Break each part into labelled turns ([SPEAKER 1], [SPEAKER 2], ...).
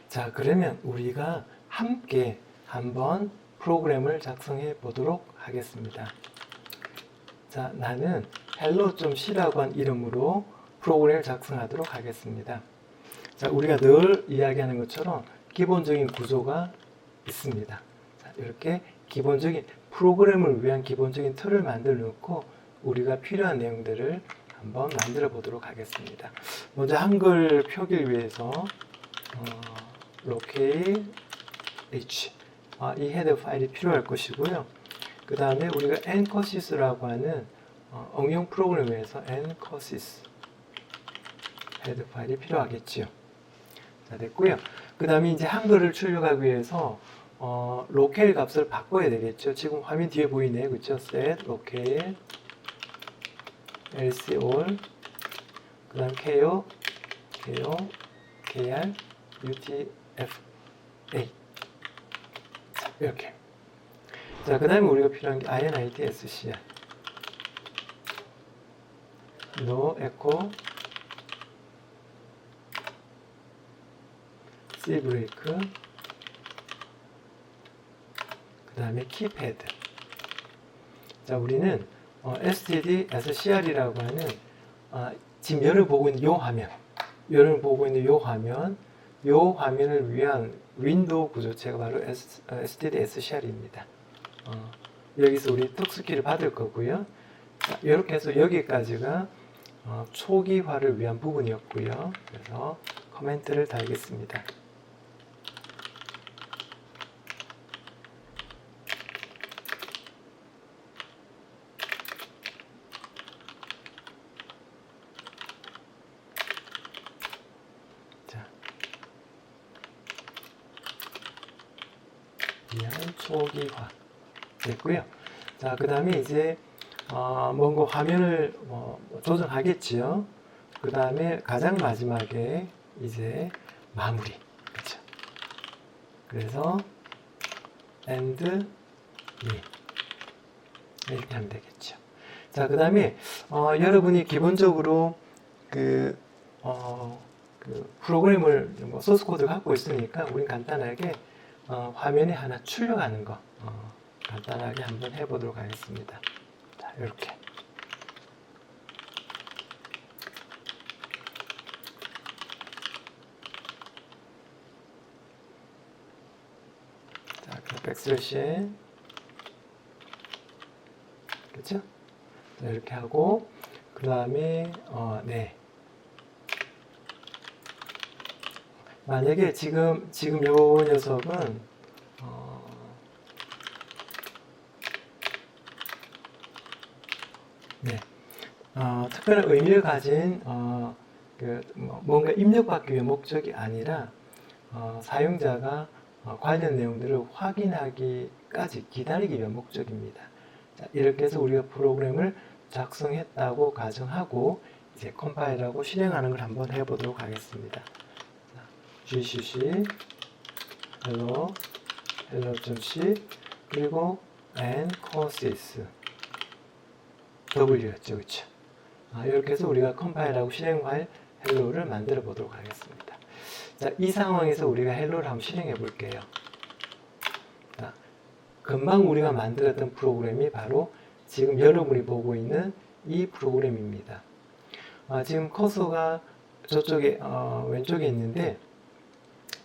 [SPEAKER 1] 자, 그러면 우리가 함께 한번 프로그램을 작성해 보도록 하겠습니다. 자, 나는 hello.c라고 한 이름으로 프로그램을 작성하도록 하겠습니다. 자, 우리가 늘 이야기하는 것처럼 기본적인 구조가 있습니다. 자, 이렇게 기본적인 프로그램을 위한 기본적인 틀을 만들어 놓고 우리가 필요한 내용들을 한번 만들어 보도록 하겠습니다. 먼저 한글 표기를 위해서 locale h 이 헤더 파일이 필요할 것이고요. 그 다음에 우리가 ncosys라고 하는 응용 프로그램을 위해서 ncosys 헤더 파일이 필요하겠지요. 자, 됐고요. 그 다음에 이제 한글을 출력하기 위해서 locale 값을 바꿔야 되겠죠. 지금 화면 뒤에 보이네, 그렇죠? set locale lcall 그 다음 ko kr utf-a 자, 이렇게. 자, 그 다음에 우리가 필요한 게 init scr no echo C 브레이크 그 다음에 키패드. 자, 우리는 std scr이라고 하는 지금 열을 보고 있는 요 화면을 위한 윈도우 구조체가 바로 std scr입니다. 여기서 우리 특수키를 받을 거고요. 자, 이렇게 해서 여기까지가 초기화를 위한 부분이었고요. 그래서 코멘트를 달겠습니다. 위한 초기화 됐고요. 자, 그 다음에 이제 뭔가 화면을 조정하겠지요. 그 다음에 가장 마지막에 이제 마무리, 그렇죠? 그래서 end me 이렇게 하면 되겠죠. 자, 그 다음에 여러분이 기본적으로 그 프로그램을 소스 코드를 갖고 있으니까 우린 간단하게 화면에 하나 출력하는 거 간단하게 한번 해보도록 하겠습니다. 자, 이렇게. 자, 백슬래시 그렇죠? 자, 이렇게 하고 그 다음에 네. 만약에 지금 요 녀석은 네. 특별한 의미를 가진 뭔가 입력받기 위한 목적이 아니라 사용자가 관련 내용들을 확인하기까지 기다리기 위한 목적입니다. 자, 이렇게 해서 우리가 프로그램을 작성했다고 가정하고 이제 컴파일하고 실행하는 걸 한번 해보도록 하겠습니다. 자, gcc hello.c 그리고 ncosys W였죠, 그렇죠? 이렇게 해서 우리가 컴파일하고 실행 파일 헬로를 만들어 보도록 하겠습니다. 자, 이 상황에서 우리가 헬로를 한번 실행해 볼게요. 자, 금방 우리가 만들었던 프로그램이 바로 지금 여러분이 보고 있는 이 프로그램입니다. 지금 커서가 저쪽에 왼쪽에 있는데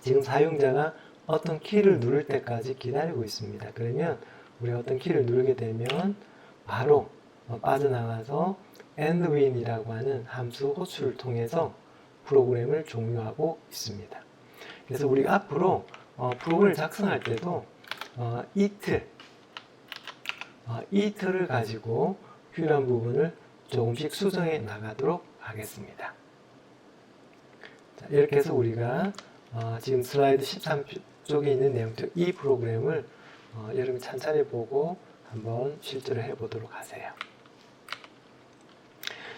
[SPEAKER 1] 지금 사용자가 어떤 키를 누를 때까지 기다리고 있습니다. 그러면 우리가 어떤 키를 누르게 되면 바로 빠져나가서 endwin이라고 하는 함수 호출을 통해서 프로그램을 종료하고 있습니다. 그래서 우리가 앞으로 프로그램을 작성할 때도 이 틀을 가지고 필요한 부분을 조금씩 수정해 나가도록 하겠습니다. 자, 이렇게 해서 우리가 지금 슬라이드 13쪽에 있는 내용들 이 프로그램을 여러분이 찬찬히 보고 한번 실제로 해보도록 하세요.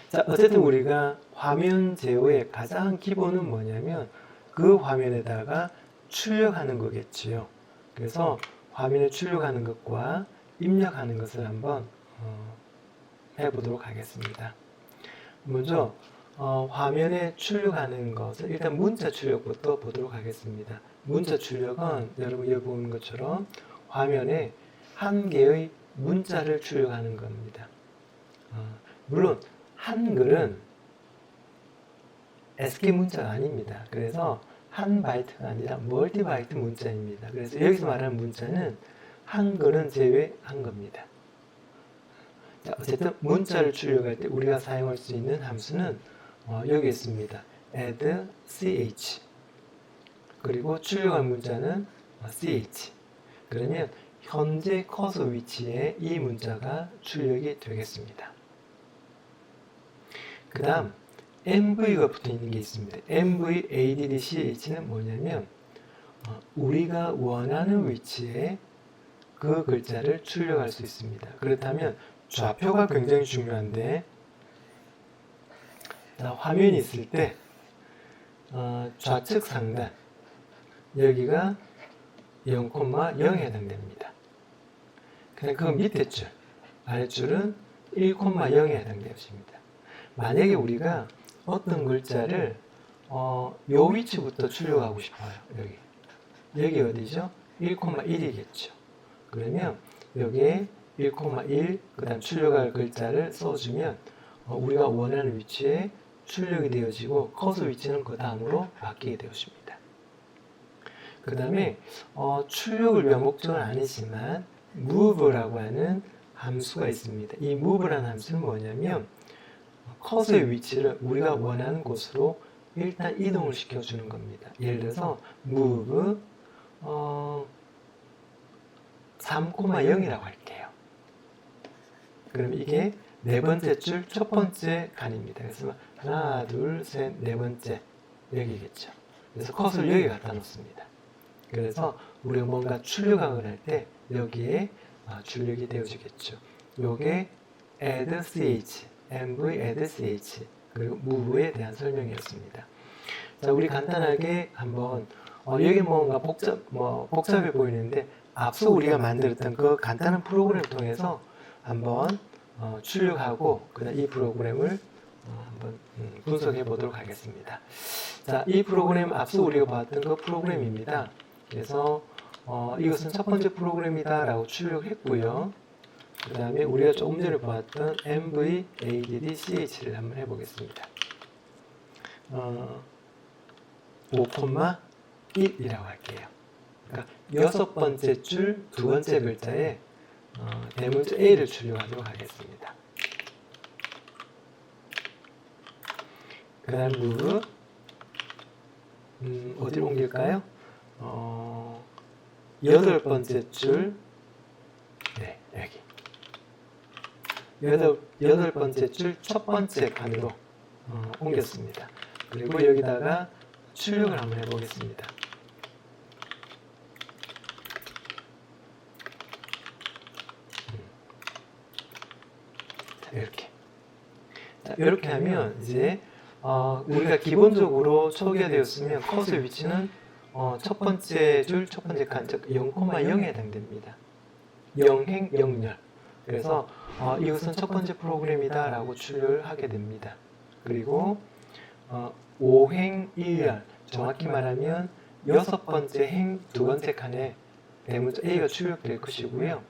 [SPEAKER 1] 자, 어쨌든 우리가 화면 제어의 가장 기본은 뭐냐면 그 화면에다가 출력하는 거겠지요. 그래서 화면에 출력하는 것과 입력하는 것을 한번 해보도록 하겠습니다. 먼저 화면에 출력하는 것은 일단 문자 출력부터 보도록 하겠습니다. 문자 출력은 여러분 여기 보는 것처럼 화면에 한 개의 문자를 출력하는 겁니다. 물론 한글은 ASCII 문자가 아닙니다. 그래서 한 바이트가 아니라 멀티 바이트 문자입니다. 그래서 여기서 말하는 문자는 한글은 제외한 겁니다. 자, 어쨌든 문자를 출력할 때 우리가 사용할 수 있는 함수는 여기 있습니다. add ch 그리고 출력할 문자는 ch. 그러면 현재 커서 위치에 이 문자가 출력이 되겠습니다. 그 다음 MV가 붙어 있는 게 있습니다. MV add ch는 뭐냐면 우리가 원하는 위치에 그 글자를 출력할 수 있습니다. 그렇다면 좌표가 굉장히 중요한데 화면이 있을 때 좌측 상단 여기가 0,0에 해당됩니다. 그냥 그 밑에 줄 아래줄은 1,0에 해당되십니다. 만약에 우리가 어떤 글자를 요 위치부터 출력하고 싶어요. 여기 어디죠? 1,1이겠죠. 그러면 여기에 1,1 그 다음 출력할 글자를 써주면 우리가 원하는 위치에 출력이 되어지고 커서 위치는 그 다음으로 바뀌게 되었습니다. 그 다음에 출력을 위한 목적은 아니지만 move라고 하는 함수가 있습니다. 이 move라는 함수는 뭐냐면 커서의 위치를 우리가 원하는 곳으로 일단 이동을 시켜주는 겁니다. 예를 들어서 move 3,0이라고 할게요. 그럼 이게 네 번째 줄 첫 번째 칸입니다. 그래서 하나, 둘, 셋, 네 번째 여기겠죠. 그래서 컷을 여기 갖다 놓습니다. 그래서 우리가 뭔가 출력을 할 때 여기에 출력이 되어지겠죠. 요게 add ch, mv add ch 그리고 move에 대한 설명이었습니다. 자, 우리 간단하게 한번 여기 뭔가 복잡해 보이는데 앞서 우리가 만들었던 그 간단한 프로그램을 통해서 한번 출력하고 그다음 이 프로그램을 한번 분석해 보도록 하겠습니다. 자, 이 프로그램 앞서 우리가 봤던 그 프로그램입니다. 그래서 이것은 첫 번째 프로그램이다 라고 출력했고요. 그 다음에 우리가 조금 전에 보았던 mv add ch를 한번 해보겠습니다. 5,1이라고 할게요. 그러니까 여섯 번째 줄 두 번째 글자에 대문자 A를 출력하도록 하겠습니다. 그 다음 move 어디로 옮길까요? 여덟 번째 줄 네, 여기 여덟 번째 줄 첫 번째 칸으로 옮겼습니다. 그리고 여기다가 출력을 한번 해보겠습니다. 이렇게. 자, 이렇게 하면 이제 우리가 기본적으로 초기화되었으면 컷의 위치는 첫 번째 줄, 첫 번째 칸, 즉 0,0에 해당됩니다. 0행 0열. 그래서 이것은 첫 번째 프로그램이다 라고 출력을 하게 됩니다. 그리고 5행 1열. 정확히 말하면 여섯 번째 행 두 번째 칸에 대문자 A가 출력될 것이고요.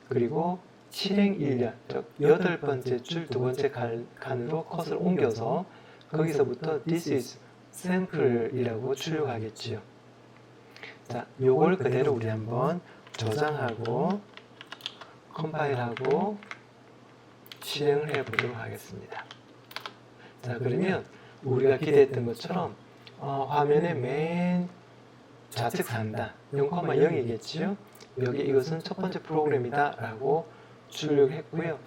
[SPEAKER 1] 그리고 7행 1열, 즉 여덟 번째 줄 두 번째 칸으로 컷을 옮겨서 거기서부터 this is sample이라고 출력하겠지요. 자, 요걸 그대로 우리 한번 저장하고 컴파일하고 실행을 해보도록 하겠습니다. 자, 그러면 우리가 기대했던 것처럼 화면의 맨 좌측 상단 0,0이겠지요. 여기 이것은 첫 번째 프로그램이다 라고 출력했고요.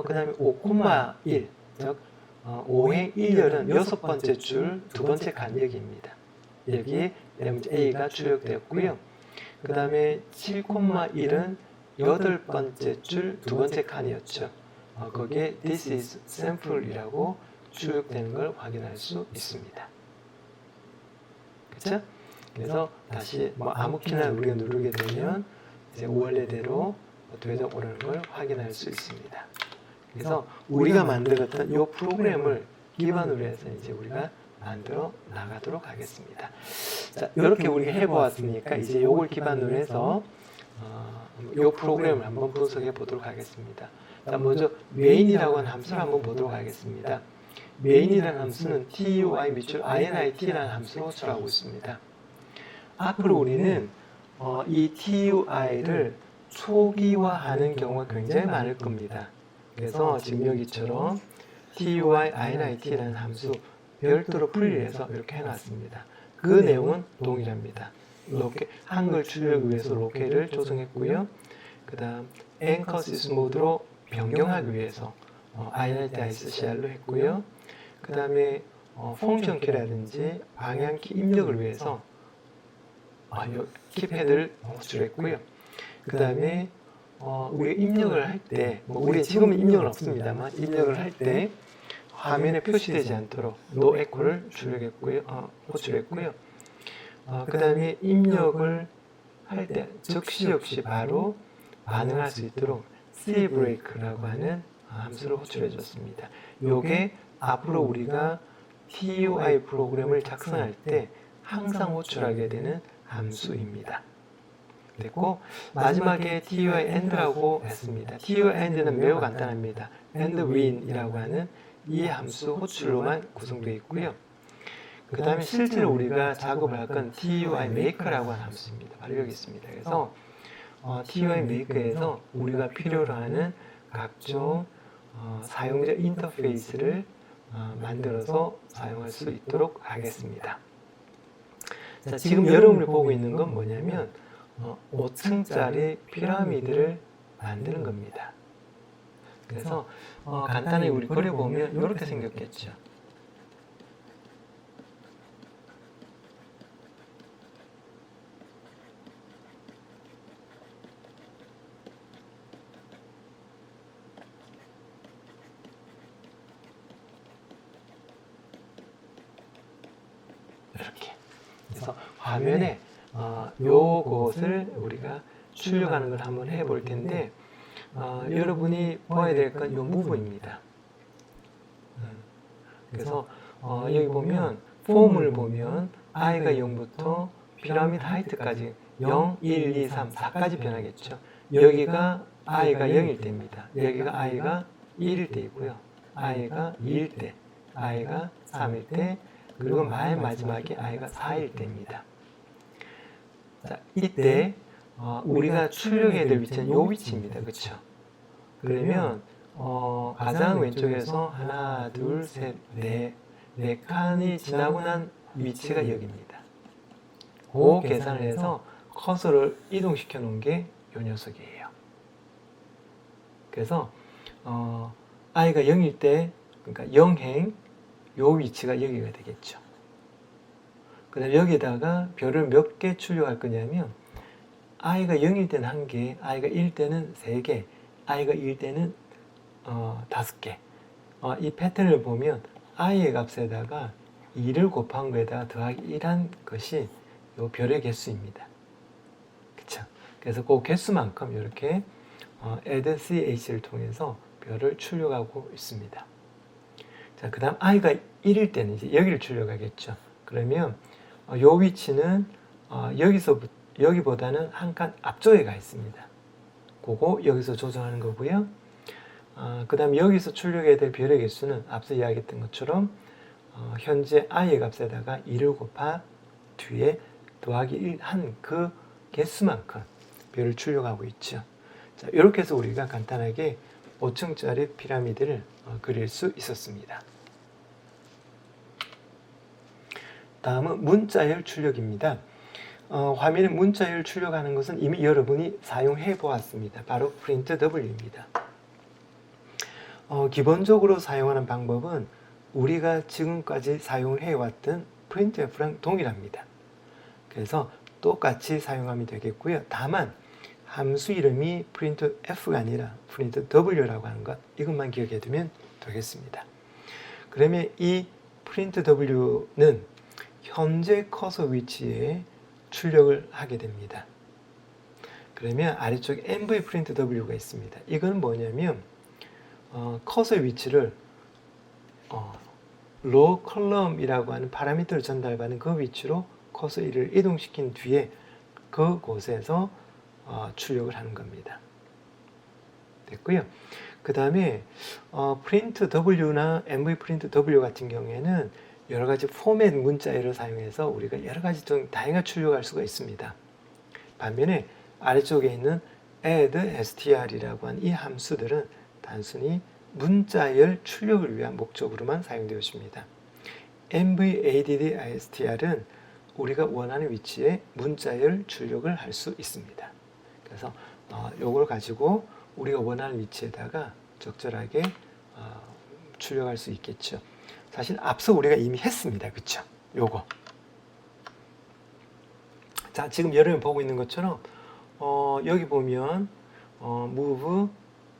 [SPEAKER 1] 그 다음에 5,1 즉 5행 1열은 여섯 번째 줄 두 번째 칸 여기입니다. 여기에 A가 출력되었고요. 그 다음에 7,1은 여덟 번째 줄 두 번째 칸이었죠. 거기에 this is sample이라고 출력되는 걸 확인할 수 있습니다. 그렇죠? 그래서 다시 아무 키나 우리가 누르게 되면 이제 원래대로 되돌아오는 걸 확인할 수 있습니다. 그래서 우리가 만들었던 이 프로그램을 기반으로 해서 이제 우리가 만들어 나가도록 하겠습니다. 자, 이렇게 우리가 해보았으니까 이제 이걸 기반으로 해서 이 프로그램을 한번 분석해 보도록 하겠습니다. 자, 먼저 main이라고 하는 함수를 한번 보도록 하겠습니다. main이라는 함수는 TUI 밑줄 INIT라는 함수로 호출하고 있습니다. 앞으로 우리는 이 TUI를 초기화하는 경우가 굉장히 많을 겁니다. 그래서 지금 여기처럼 TUI INIT라는 함수 별도로 분리를 해서 이렇게 해놨습니다. 그 내용은 동일합니다. 한글 출력을 위해서 로케를 조정했고요. 그 다음 앵커 시스 모드로 변경하기 위해서 INIT ICCR로 했고요. 그 다음에 펑션 키라든지 방향키 입력을 위해서 키패드를 호출했고요. 그 다음에 우리가 입력을 할 때, 우리 지금은 입력은 없습니다만 입력을 할 때 화면에 표시되지 않도록 노 에코를 호출했고요. 그 다음에 입력을 할 때 즉시 역시 바로 반응할 수 있도록 C 브레이크라고 하는 함수를 호출해 줬습니다. 요게 앞으로 우리가 TUI 프로그램을 작성할 때 항상 호출하게 되는 함수입니다. 됐고, 마지막에 TUI end라고 했습니다. TUI end는 매우 간단합니다. end win이라고 하는 이 함수 호출로만 구성되어 있고요. 그 다음에 실제로 우리가 작업을 할 건 TUI maker라고 하는 함수입니다. 바로 여기 있습니다. 그래서 TUI maker에서 우리가 필요로 하는 각종 사용자 인터페이스를 만들어서 사용할 수 있도록 하겠습니다. 자, 지금 여러분이 보고 있는 건 뭐냐면 5층짜리 피라미드를 만드는 겁니다. 그래서 간단히 우리 그려보면 이렇게 생겼겠죠. 이렇게. 그래서 화면에 요것을 우리가 출력하는 걸 한번 해볼 텐데 여러분이 봐야 될 건 이 부분입니다. 그래서 여기 보면 폼을 보면 i가 0부터 피라미드 하이트까지 0, 1, 2, 3, 4까지 변하겠죠. 여기가 i가 0일 때입니다. 여기가 i가 1일 때이고요. i가 2일 때, i가 3일 때, 그리고 맨 마지막에 i가 4일 때입니다. 자, 이때 우리가 출력해야 될 위치는 이 위치입니다. 그렇죠? 그러면 가장 왼쪽에서 하나, 둘, 셋, 네 칸이 지나고 난 위치가 여기입니다. 그 계산을 해서 커서를 이동시켜 놓은 게 이 녀석이에요. 그래서 i가 0일 때, 그러니까 0행 요 위치가 여기가 되겠죠. 그 다음에 여기다가 별을 몇 개 출력할 거냐면 i가 0일 때는 1개, i가 1일 때는 3개, i가 2일 때는 5개. 이 패턴을 보면 i의 값에다가 2를 곱한 거에다가 더하기 1한 것이 요 별의 개수입니다. 그쵸? 그래서 그 개수만큼 이렇게 add ch를 통해서 별을 출력하고 있습니다. 자, 그 다음 i가 1일 때는 이제 여기를 출력하겠죠. 그러면 요 위치는 여기보다는 한 칸 앞쪽에 가 있습니다. 그거 여기서 조정하는 거고요. 그 다음 여기서 출력해야 될 별의 개수는 앞서 이야기했던 것처럼 현재 i의 값에다가 2를 곱한 뒤에 더하기 1 한 그 개수만큼 별을 출력하고 있죠. 자, 이렇게 해서 우리가 간단하게 5층짜리 피라미드를 그릴 수 있었습니다. 다음은 문자열 출력입니다. 화면에 문자열 출력하는 것은 이미 여러분이 사용해 보았습니다. 바로 프린트 W입니다. 기본적으로 사용하는 방법은 우리가 지금까지 사용을 해왔던 printf랑 동일합니다. 그래서 똑같이 사용하면 되겠고요. 다만 함수 이름이 printf가 아니라 printw라고 하는 것, 이것만 기억해 두면 되겠습니다. 그러면 이 printw는 현재 커서 위치에 출력을 하게 됩니다. 그러면 아래쪽에 mvprintw가 있습니다. 이건 뭐냐면 커서의 위치를 로 컬럼이라고 하는 파라미터를 전달받는 그 위치로 커서 1을 이동시킨 뒤에 그곳에서 출력을 하는 겁니다. 됐고요. 그 다음에 프린트 W나 MV 프린트 W 같은 경우에는 여러 가지 포맷 문자열을 사용해서 우리가 여러 가지 좀 다양한 출력할 수가 있습니다. 반면에 아래쪽에 있는 add str이라고 하는 이 함수들은 단순히 문자열 출력을 위한 목적으로만 사용되었습니다. mv add str은 우리가 원하는 위치에 문자열 출력을 할 수 있습니다. 그래서 이걸 가지고 우리가 원하는 위치에다가 적절하게 출력할 수 있겠죠. 사실 앞서 우리가 이미 했습니다. 그렇죠? 요거. 자, 지금 여러분이 보고 있는 것처럼 여기 보면 move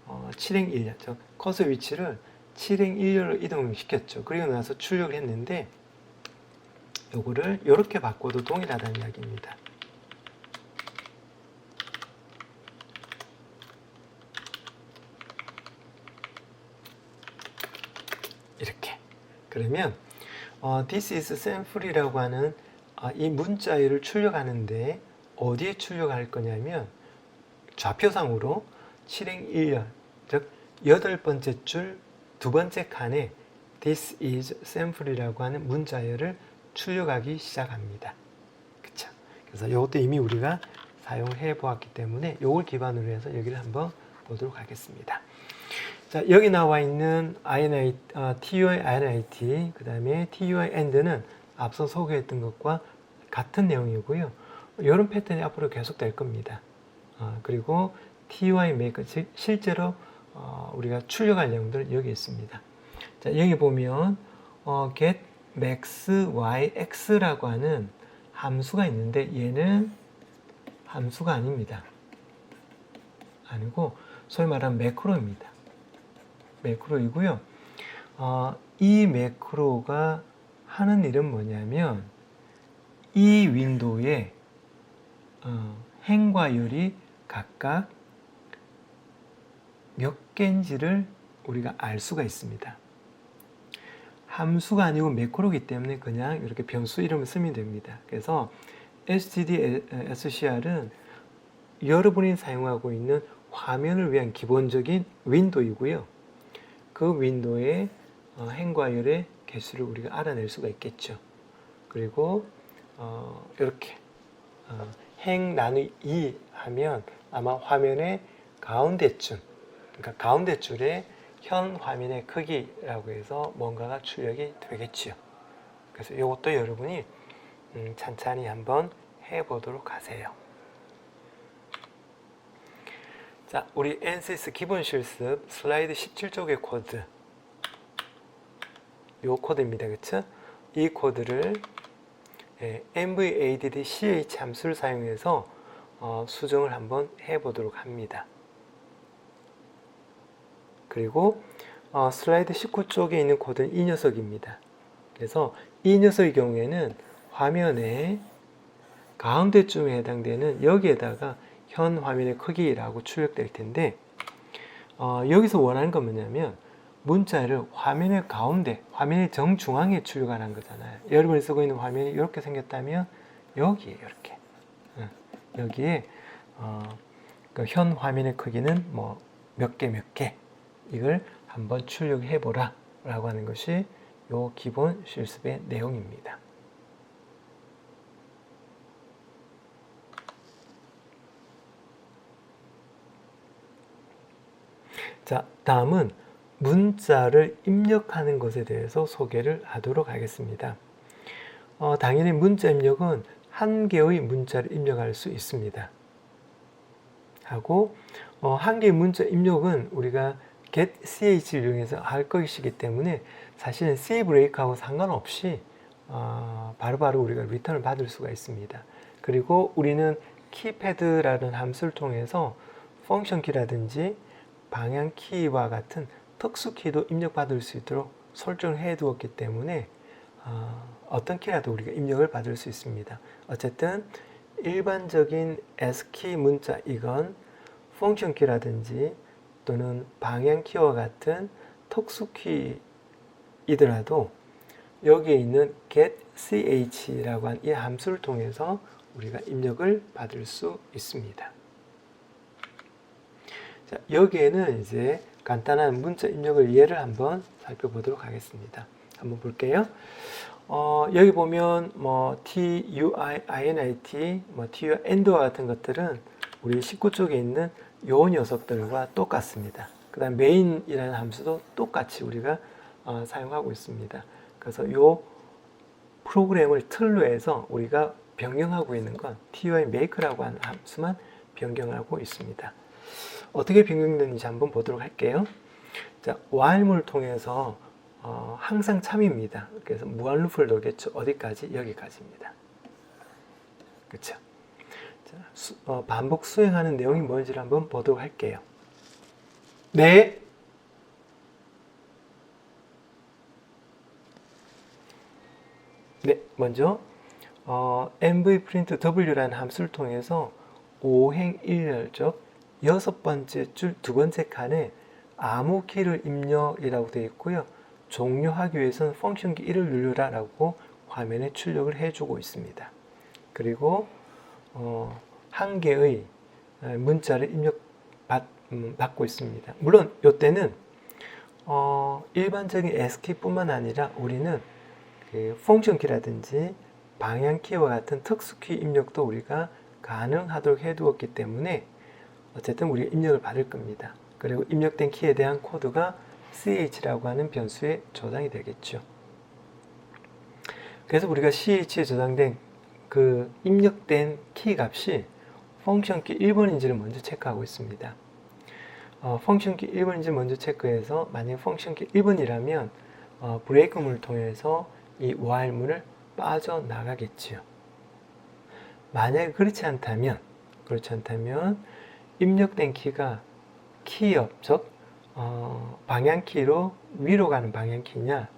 [SPEAKER 1] 7행 1년, 커서 위치를 7행 1년으로 이동시켰죠. 그리고 나서 출력을 했는데 요거를 이렇게 바꿔도 동일하다는 이야기입니다. 이렇게. 그러면 this is sample이라고 하는 이 문자열을 출력하는데 어디에 출력할 거냐면 좌표상으로 7행 1년, 즉 8번째 줄 2번째 칸에 this is sample이라고 하는 문자열을 출력하기 시작합니다. 그쵸? 그래서 이것도 이미 우리가 사용해 보았기 때문에 이걸 기반으로 해서 여기를 한번 보도록 하겠습니다. 자, 여기 나와 있는 TUI INIT, 그 다음에 TUI AND는 앞서 소개했던 것과 같은 내용이고요. 이런 패턴이 앞으로 계속 될 겁니다. 그리고 TUI Make, 즉 실제로 우리가 출력할 내용들은 여기 있습니다. 자, 여기 보면 get max y x라고 하는 함수가 있는데 얘는 함수가 아닙니다. 아니고 소위 말하는 매크로입니다. 매크로이고요. 이 매크로가 하는 일은 뭐냐면 이 윈도우에 행과 열이 각각 몇 개인지를 우리가 알 수가 있습니다. 함수가 아니고 매크로이기 때문에 그냥 이렇게 변수 이름을 쓰면 됩니다. 그래서 std.scr은 여러분이 사용하고 있는 화면을 위한 기본적인 윈도우이고요. 그 윈도우의 행과 열의 개수를 우리가 알아낼 수가 있겠죠. 그리고 이렇게 행 나누기 2 하면 아마 화면의 가운데쯤, 그러니까 가운데 줄에 현 화면의 크기라고 해서 뭔가가 출력이 되겠지요. 그래서 이것도 여러분이 찬찬히 한번 해보도록 하세요. 자, 우리 ANSYS 기본 실습 슬라이드 17쪽의 코드, 요 코드입니다. 그쵸? 이 코드를 mvadd.ch 함수를 사용해서 수정을 한번 해보도록 합니다. 그리고 슬라이드 19쪽에 있는 코드는 이 녀석입니다. 그래서 이 녀석의 경우에는 화면의 가운데쯤에 해당되는 여기에다가 현 화면의 크기라고 출력될 텐데 여기서 원하는 건 뭐냐면 문자를 화면의 가운데, 화면의 정중앙에 출력하는 거잖아요. 여러분이 쓰고 있는 화면이 이렇게 생겼다면 여기에 이렇게 여기에 그 현 화면의 크기는 뭐 몇 개 이걸 한번 출력해 보라 라고 하는 것이 요 기본 실습의 내용입니다. 자, 다음은 문자를 입력하는 것에 대해서 소개를 하도록 하겠습니다. 당연히 문자 입력은 한 개의 문자를 입력할 수 있습니다. 하고 한 개의 문자 입력은 우리가 getch를 이용해서 할 것이기 때문에 사실은 C 브레이크하고 상관없이 바로바로 우리가 리턴을 받을 수가 있습니다. 그리고 우리는 키패드라는 함수를 통해서 펑션 키라든지 방향 키와 같은 특수 키도 입력받을 수 있도록 설정을 해 두었기 때문에 어떤 키라도 우리가 입력을 받을 수 있습니다. 어쨌든 일반적인 S키 문자 이건 펑션 키라든지 또는 방향 키와 같은 특수 키이더라도 여기에 있는 getch라고 한 이 함수를 통해서 우리가 입력을 받을 수 있습니다. 자, 여기에는 이제 간단한 문자 입력을 예를 한번 살펴보도록 하겠습니다. 한번 볼게요. 여기 보면 뭐 TUI, INIT, 뭐 TUI, AND와 같은 것들은 우리 19쪽에 있는 요 녀석들과 똑같습니다. 그 다음 main이라는 함수도 똑같이 우리가 사용하고 있습니다. 그래서 요 프로그램을 틀로 해서 우리가 변경하고 있는 건 TUI make라고 하는 함수만 변경하고 있습니다. 어떻게 변경되는지 한번 보도록 할게요. 자, while문을 통해서 항상 참입니다. 그래서 무한루프를 돌겠죠. 어디까지? 여기까지입니다. 그렇죠? 자, 반복 수행하는 내용이 뭔지를 한번 보도록 할게요. 네. 네, 먼저 mvprintw라는 함수를 통해서 5행 1열, 여섯 번째 줄 두 번째 칸에 아무 키를 입력이라고 되어 있고요. 종료하기 위해서는 펑션키 1을 누르라 라고 화면에 출력을 해주고 있습니다. 그리고 한 개의 문자를 입력받고 있습니다. 물론 이때는 일반적인 S키뿐만 아니라 우리는 그 펑션키라든지 방향키와 같은 특수키 입력도 우리가 가능하도록 해두었기 때문에 어쨌든 우리가 입력을 받을 겁니다. 그리고 입력된 키에 대한 코드가 ch라고 하는 변수에 저장이 되겠죠. 그래서 우리가 ch에 저장된 그 입력된 키 값이 펑션키 1번인지를 먼저 체크하고 있습니다. 펑션키 1번인지 먼저 체크해서 만약 펑션키 1번이라면 브레이크문을 통해서 이 while문을 빠져나가겠지요. 만약에 그렇지 않다면 입력된 키가 키업, 즉 방향키로 위로 가는 방향키냐,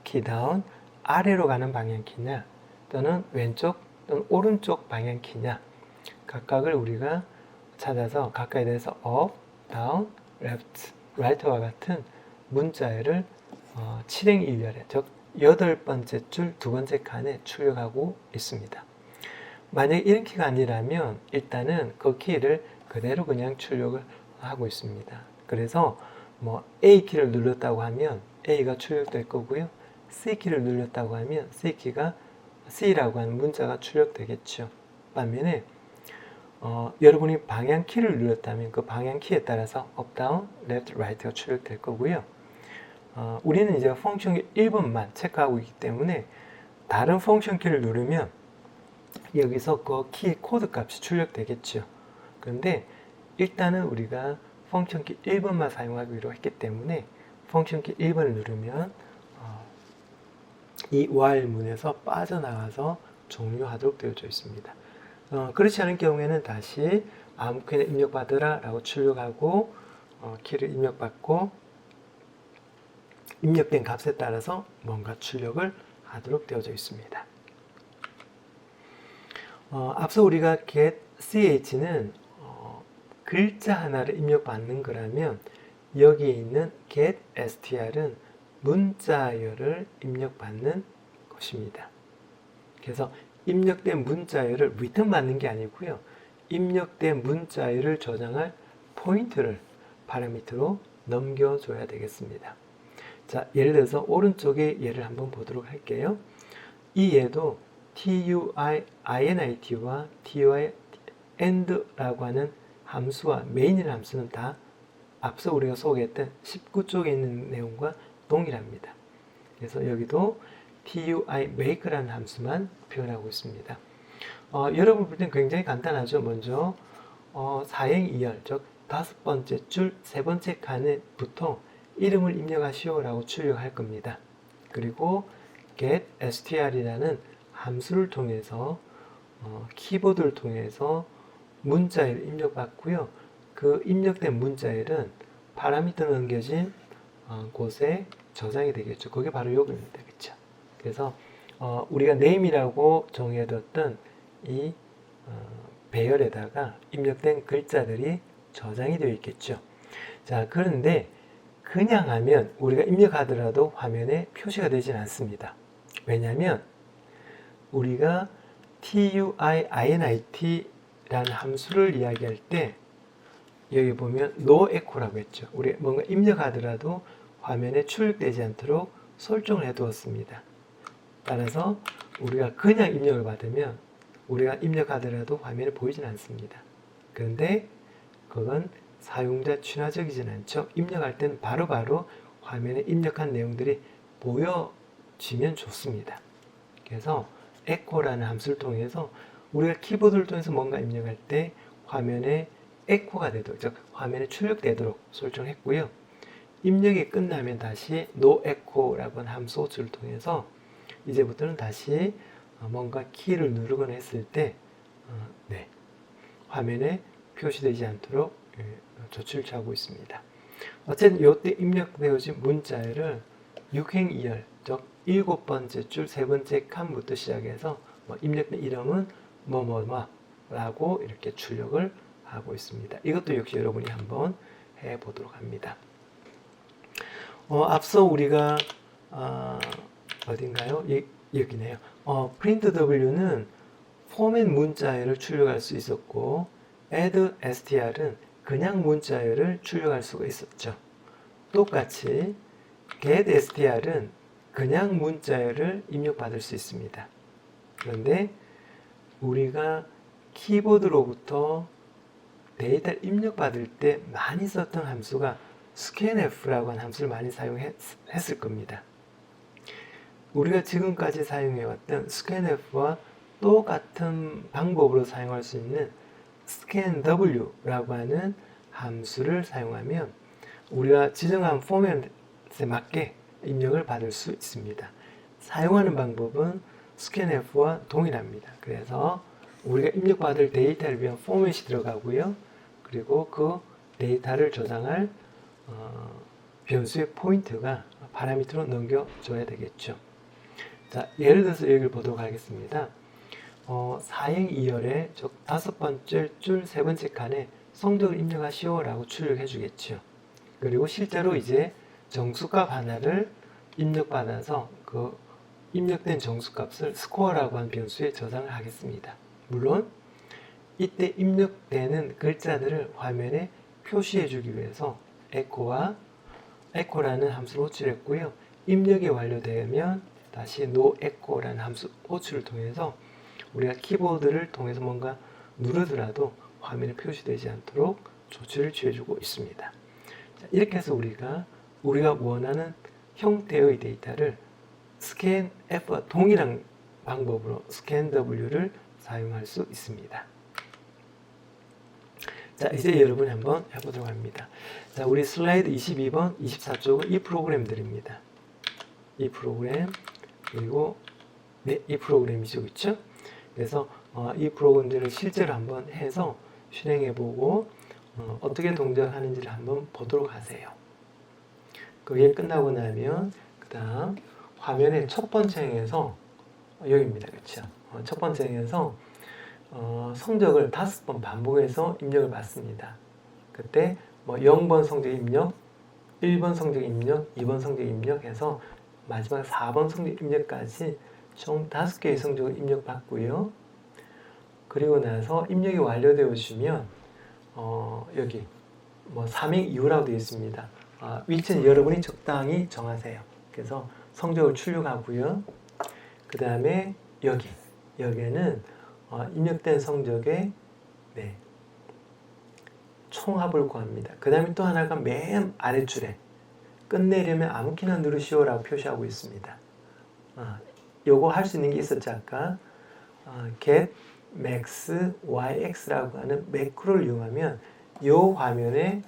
[SPEAKER 1] 키다운 아래로 가는 방향키냐, 또는 왼쪽 또는 오른쪽 방향키냐, 각각을 우리가 찾아서 각각에 대해서 up, down, left, right와 같은 문자열을 7행 1열에, 즉 8번째 줄 두 번째 칸에 출력하고 있습니다. 만약에 이런 키가 아니라면 일단은 그 키를 그대로 그냥 출력을 하고 있습니다. 그래서 뭐 A키를 눌렀다고 하면 A가 출력될 거고요. C키를 눌렀다고 하면 C라고 하는 문자가 출력되겠죠. 반면에 여러분이 방향키를 눌렀다면 그 방향키에 따라서 up, down, left, right가 출력될 거고요. 우리는 이제 펑션 1번만 체크하고 있기 때문에 다른 펑션 키를 누르면 여기서 그 키 코드 값이 출력되겠죠. 그런데 일단은 우리가 펑션 키 1번만 사용하기로 했기 때문에 펑션 키 1번을 누르면 이 while 문에서 빠져나가서 종료하도록 되어져 있습니다. 그렇지 않은 경우에는 다시 아무 키나 입력받으라 라고 출력하고 키를 입력받고 입력된 값에 따라서 뭔가 출력을 하도록 되어져 있습니다. 앞서 우리가 getch는 글자 하나를 입력받는 거라면 여기에 있는 getstr은 문자열을 입력받는 것입니다. 그래서 입력된 문자열을 리턴 받는 게 아니고요. 입력된 문자열을 저장할 포인트를 파라미터로 넘겨줘야 되겠습니다. 자, 예를 들어서 오른쪽에 예를 한번 보도록 할게요. 이 예도 TUI, INIT와 TUI, AND라고 하는 함수와 main이라는 함수는 다 앞서 우리가 소개했던 19쪽에 있는 내용과 동일합니다. 그래서 여기도 TUI make라는 함수만 표현하고 있습니다. 여러분 볼 땐 굉장히 간단하죠. 먼저 4행 2열, 즉 다섯 번째 줄 세 번째 칸에부터 이름을 입력하시오 라고 출력할 겁니다. 그리고 getstr이라는 함수를 통해서 키보드를 통해서 문자열을 입력받고요. 그 입력된 문자열은 파라미터 넘겨진 곳에 저장이 되겠죠. 그게 바로 여기입니다. 그렇죠? 그래서 우리가 name이라고 정해뒀던 이 배열에다가 입력된 글자들이 저장이 되어 있겠죠. 자, 그런데 그냥 하면 우리가 입력하더라도 화면에 표시가 되진 않습니다. 왜냐하면 우리가 tuinit라는 함수를 이야기할 때 여기 보면 no echo라고 했죠. 우리 뭔가 입력하더라도 화면에 출력되지 않도록 설정을 해두었습니다. 따라서 우리가 그냥 입력을 받으면 우리가 입력하더라도 화면에 보이진 않습니다. 그런데 그건 사용자 친화적이진 않죠. 입력할 때는 바로바로 화면에 입력한 내용들이 보여지면 좋습니다. 그래서 echo라는 함수를 통해서 우리가 키보드를 통해서 뭔가 입력할 때 화면에 echo가 되도록, 즉 화면에 출력되도록 설정했고요. 입력이 끝나면 다시 no echo라고 하는 함수 호출을 통해서 이제부터는 다시 뭔가 키를 누르거나 했을 때 화면에 표시되지 않도록 조치를 취하고 있습니다. 어쨌든 이때 입력되어진 문자열을 6행 2열, 즉 7번째 줄 3번째 칸부터 시작해서 입력된 이름은 뭐뭐뭐라고 이렇게 출력을 하고 있습니다. 이것도 역시 여러분이 한번 해보도록 합니다. 앞서 우리가 어딘가요? 여기네요. print w는 포맷 문자열을 출력할 수 있었고 add str은 그냥 문자열을 출력할 수가 있었죠. 똑같이 get str은 그냥 문자열을 입력받을 수 있습니다. 그런데 우리가 키보드로부터 데이터를 입력받을 때 많이 썼던 함수가 scanf라고 하는 함수를 많이 사용했을 겁니다. 우리가 지금까지 사용해왔던 scanf와 똑같은 방법으로 사용할 수 있는 scanw라고 하는 함수를 사용하면 우리가 지정한 포맷에 맞게 입력을 받을 수 있습니다. 사용하는 방법은 scanf와 동일합니다. 그래서 우리가 입력받을 데이터를 위한 포맷이 들어가고요. 그리고 그 데이터를 저장할 변수의 포인트가 파라미터로 넘겨줘야 되겠죠. 자, 예를 들어서 여기를 보도록 하겠습니다. 4행 2열에 즉 5번째 줄 3번째 칸에 성적을 입력하시오 라고 출력해 주겠죠. 그리고 실제로 이제 정수값 하나를 입력받아서 그 입력된 정수값을 스코어라고 하는 변수에 저장을 하겠습니다. 물론 이때 입력되는 글자들을 화면에 표시해 주기 위해서 echo라는 함수를 호출했고요. 입력이 완료되면 다시 no echo라는 함수 호출을 통해서 우리가 키보드를 통해서 뭔가 누르더라도 화면에 표시되지 않도록 조치를 취해주고 있습니다. 자, 이렇게 해서 우리가 원하는 형태의 데이터를 scanf와 동일한 방법으로 scanw를 사용할 수 있습니다. 자, 이제 여러분이 한번 해보도록 합니다. 자, 우리 슬라이드 22번, 24쪽은 이 프로그램들입니다. 이 프로그램, 그리고 이 프로그램이죠, 그렇죠? 그래서 이 프로그램들을 실제로 한번 해서 실행해보고 어떻게 동작하는지를 한번 보도록 하세요. 그게 끝나고 나면 그 다음 화면의 첫 번째 행에서 여기입니다, 그렇죠? 첫 번째 행에서 성적을 5번 반복해서 입력을 받습니다. 그때 0번 성적 입력, 1번 성적 입력, 2번 성적 입력해서 마지막 4번 성적 입력까지 총 5개의 성적을 입력받고요. 그리고 나서 입력이 완료되어지면 여기 3행 이후라고 되어 있습니다. 위치는 여러분이 적당히 정하세요. 그래서 성적을 출력하고요. 그 다음에 여기에는 입력된 성적의 총합을 구합니다. 그 다음에 또 하나가 맨 아래줄에 끝내려면 아무 키나 누르시오 라고 표시하고 있습니다. 요거 할 수 있는 게 있었죠. 아까 get max yx라고 하는 매크로를 이용하면 요 화면의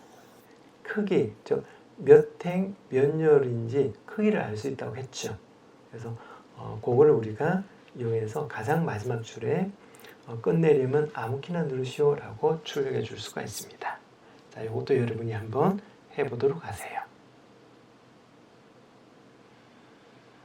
[SPEAKER 1] 크기, 즉 몇 행 몇 열인지 크기를 알 수 있다고 했죠. 그래서 그거를 우리가 이용해서 가장 마지막 줄에 끝내려면 아무 키나 누르시오 라고 출력해 줄 수가 있습니다. 자, 이것도 여러분이 한번 해보도록 하세요.